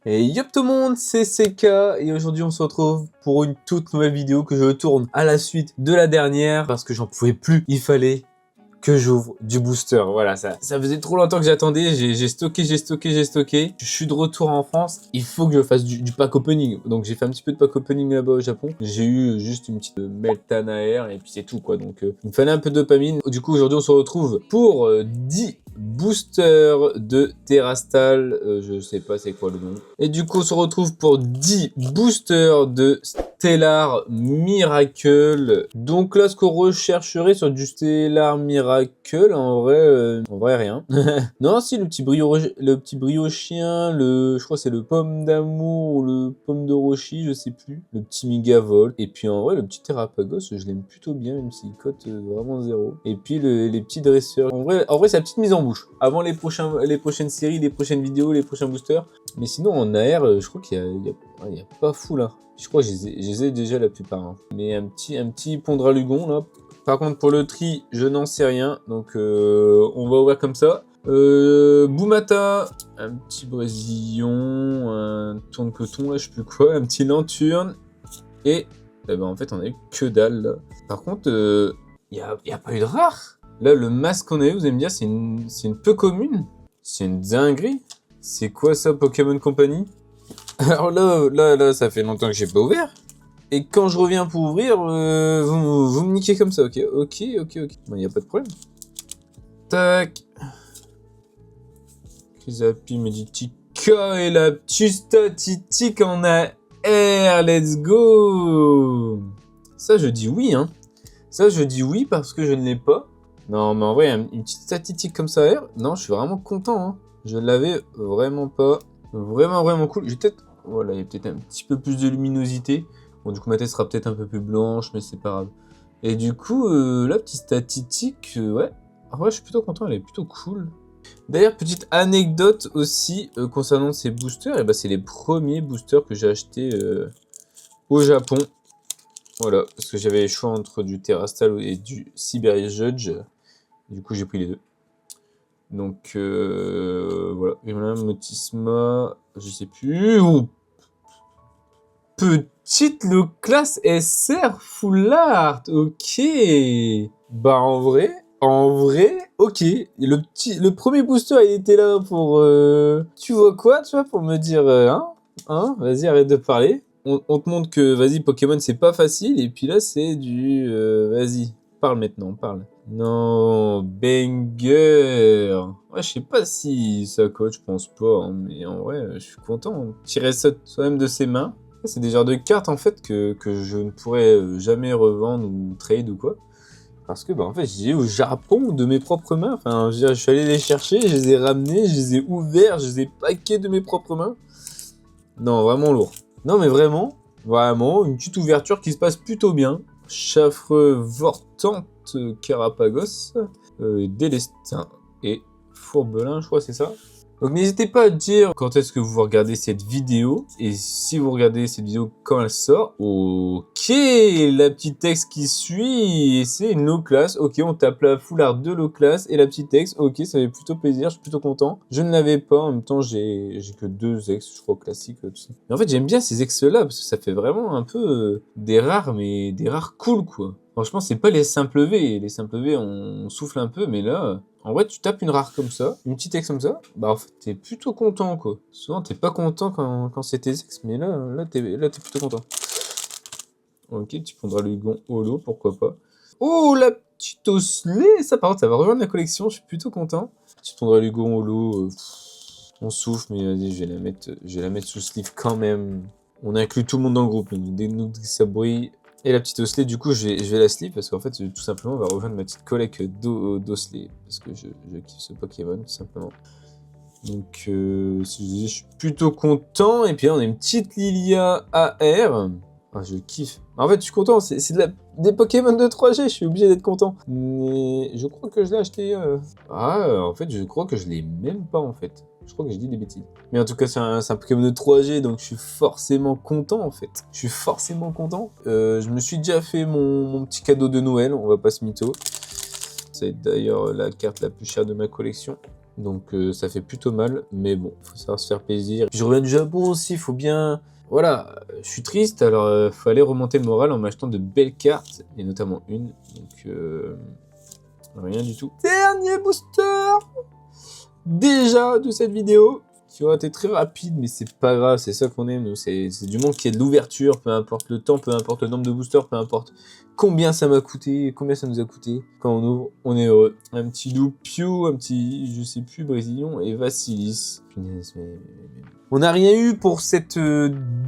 Et yop tout le monde, c'est CK et aujourd'hui on se retrouve pour une toute nouvelle vidéo que je tourne à la suite de la dernière parce que j'en pouvais plus, il fallait que j'ouvre du booster. Voilà, ça faisait trop longtemps que j'attendais, j'ai stocké. Je suis de retour en France, il faut que je fasse du pack opening. Donc j'ai fait un petit peu de pack opening là-bas au Japon. J'ai eu juste une petite Meltan AR et puis c'est tout quoi. Donc il me fallait un peu de dopamine. Du coup aujourd'hui on se retrouve pour 10 boosters de Terrastal. Je sais pas c'est quoi le nom. Et du coup on se retrouve pour 10 boosters de Stellar Miracle. Donc là, ce qu'on rechercherait sur du Stellar Miracle, en vrai rien. Non, si le petit briochien, je crois que c'est le pomme d'amour ou le pomme de Roshi, je sais plus. Le petit Megavolt. Et puis en vrai, le petit Terrapagos, je l'aime plutôt bien, même s'il cote vraiment 0. Et puis les petits dresseurs. En vrai, c'est la petite mise en bouche. Avant les prochaines séries, les prochaines vidéos, les prochains boosters. Mais sinon, en AR, je crois qu'il y a pas fou là. Je crois que je les ai déjà la plupart. Hein. Mais un petit Pondralugon là. Par contre pour le tri, je n'en sais rien. Donc on va ouvrir comme ça. Boumata, un petit Brésillon, un Tourne-Coton, là je sais plus quoi, un petit Lanturne. Et ben, en fait on a eu que dalle là. Par contre, y a pas eu de rare. Là le masque qu'on a eu, vous allez me dire, c'est une peu commune. C'est une dinguerie. C'est quoi ça, Pokémon Company? Alors là, ça fait longtemps que j'ai pas ouvert. Et quand je reviens pour ouvrir, vous me niquez comme ça, ok. Bon, y a pas de problème. Tac. Krizapi, Meditica et la petite statistique en AR, let's go. Ça, je dis oui, hein. Ça, je dis oui parce que je ne l'ai pas. Non, mais en vrai, une petite statistique comme ça AR, non, je suis vraiment content, hein. Je l'avais vraiment pas. Vraiment cool. J'ai peut-être... Voilà, il y a peut-être un petit peu plus de luminosité. Bon, du coup, ma tête sera peut-être un peu plus blanche, mais c'est pas grave. Et du coup, la petite statistique, ouais. En vrai, je suis plutôt content, elle est plutôt cool. D'ailleurs, petite anecdote aussi concernant ces boosters, et bah, c'est les premiers boosters que j'ai achetés au Japon. Voilà, parce que j'avais le choix entre du Terrastal et du Cyber Judge. Du coup, j'ai pris les deux. Donc, voilà. Et voilà, Motisma, je sais plus. Oh, petite le classe SR Full Art, ok. Bah en vrai, ok. Le premier booster il était là pour, tu vois quoi, tu vois, pour me dire, vas-y arrête de parler. On te montre que, vas-y Pokémon c'est pas facile et puis là c'est du, vas-y, parle maintenant, parle. Non, banger. Ouais, je sais pas si ça coach, je pense pas, hein, mais en vrai, je suis content. Tirer ça soi-même de ses mains. C'est des genres de cartes en fait que je ne pourrais jamais revendre ou trade ou quoi. Parce que bah en fait j'ai au Japon de mes propres mains. Enfin je suis allé les chercher, je les ai ramenés, je les ai ouverts, je les ai packés de mes propres mains. Non vraiment lourd. Non mais vraiment une petite ouverture qui se passe plutôt bien. Chafre Vortante Carapagos, Délestin et Fourbelin, je crois c'est ça. Donc n'hésitez pas à dire quand est-ce que vous regardez cette vidéo, et si vous regardez cette vidéo quand elle sort, ok, la petite texte qui suit, et c'est une low class, ok, on tape la full art de low class, et la petite texte, ok, ça fait plutôt plaisir, je suis plutôt content. Je ne l'avais pas, en même temps j'ai que 2 ex, je crois, classiques, tout ça. Mais en fait j'aime bien ces ex-là, parce que ça fait vraiment un peu des rares, mais des rares cool, quoi. Franchement, c'est pas les simples V. Les simples V, on souffle un peu, mais là, en vrai, tu tapes une rare comme ça, une petite ex comme ça, bah en fait, t'es plutôt content, quoi. Souvent, t'es pas content quand c'est tes ex, mais là, t'es plutôt content. Ok, tu prendras le gon holo, pourquoi pas. Oh, la petite osselée, ça, par contre, ça va rejoindre la collection, je suis plutôt content. Tu prendras le gon holo, on souffle, mais vas-y, je vais la mettre sous sleeve quand même. On inclut tout le monde dans le groupe, donc dès que ça brille. Et la petite osselée, du coup, je vais la sleeve parce qu'en fait, tout simplement, on va rejoindre ma petite collecte d'osselets. Parce que je kiffe ce Pokémon, tout simplement. Donc, si je disais, je suis plutôt content. Et puis là, on a une petite Lilia AR. Ah, je kiffe. En fait, je suis content. C'est des Pokémon de 3G. Je suis obligé d'être content. Mais je crois que je l'ai acheté. En fait, je crois que je l'ai même pas, en fait. Je crois que j'ai dit des bêtises. Mais en tout cas, c'est un Pokémon de 3G, donc je suis forcément content, en fait. Je suis forcément content. Je me suis déjà fait mon petit cadeau de Noël, on va pas se mytho. C'est d'ailleurs la carte la plus chère de ma collection. Donc ça fait plutôt mal, mais bon, faut savoir se faire plaisir. Puis je reviens du Japon aussi, faut bien... Voilà, je suis triste, alors fallait remonter le moral en m'achetant de belles cartes, et notamment une, donc rien du tout. Dernier booster déjà de cette vidéo, qui aura été très rapide, mais c'est pas grave, c'est ça qu'on aime, nous, c'est du monde qui est de l'ouverture, peu importe le temps, peu importe le nombre de boosters, peu importe combien ça m'a coûté, combien ça nous a coûté. Quand on ouvre, on est heureux. Un petit Doupio, un petit, je sais plus, Brésilion et Vassilis. Punaise, mais... On n'a rien eu pour cette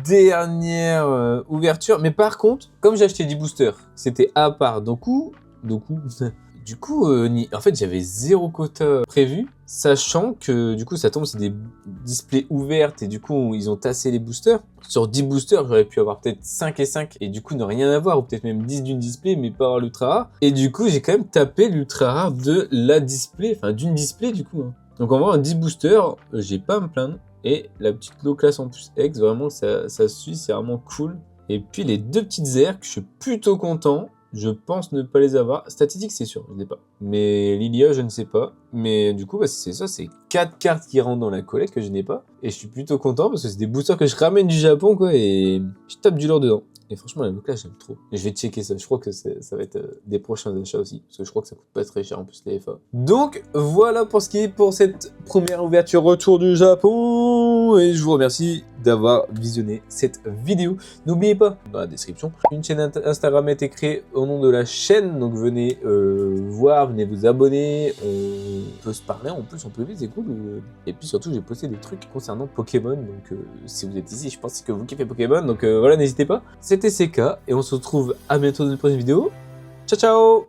dernière ouverture, mais par contre, comme j'ai acheté 10 boosters, c'était à part Doku. Du coup, en fait, j'avais 0 quota prévu, sachant que du coup, ça tombe, c'est des displays ouvertes et du coup, ils ont tassé les boosters. Sur 10 boosters, j'aurais pu avoir peut-être 5 et 5 et du coup, ne rien avoir, ou peut-être même 10 d'une display, mais pas avoir l'ultra rare. Et du coup, j'ai quand même tapé l'ultra rare de la display, enfin d'une display du coup. Hein. Donc, en vrai, un 10 boosters, j'ai pas à me plaindre. Et la petite low class en plus X, vraiment, ça suit, c'est vraiment cool. Et puis, les deux petites airs, que je suis plutôt content. Je pense ne pas les avoir. Statistique, c'est sûr, je ne l'ai pas. Mais Lilia, je ne sais pas. Mais du coup, bah, c'est ça, c'est 4 cartes qui rentrent dans la collecte que je n'ai pas. Et je suis plutôt content parce que c'est des boosters que je ramène du Japon, quoi, et je tape du lourd dedans. Et franchement, la look là, j'aime trop. Et je vais checker ça. Je crois que ça va être des prochains achats aussi. Parce que je crois que ça coûte pas très cher en plus, les FA. Donc, voilà pour ce qui est pour cette première ouverture retour du Japon. Et je vous remercie d'avoir visionné cette vidéo. N'oubliez pas, dans la description, une chaîne Instagram a été créée au nom de la chaîne. Donc, venez voir, venez vous abonner. On peut se parler en plus, on peut vite, c'est cool. Et puis surtout, j'ai posté des trucs concernant Pokémon. Donc, si vous êtes ici, je pense que vous kiffez Pokémon. Donc, voilà, n'hésitez pas. C'était CK et on se retrouve à bientôt dans une prochaine vidéo. Ciao ciao!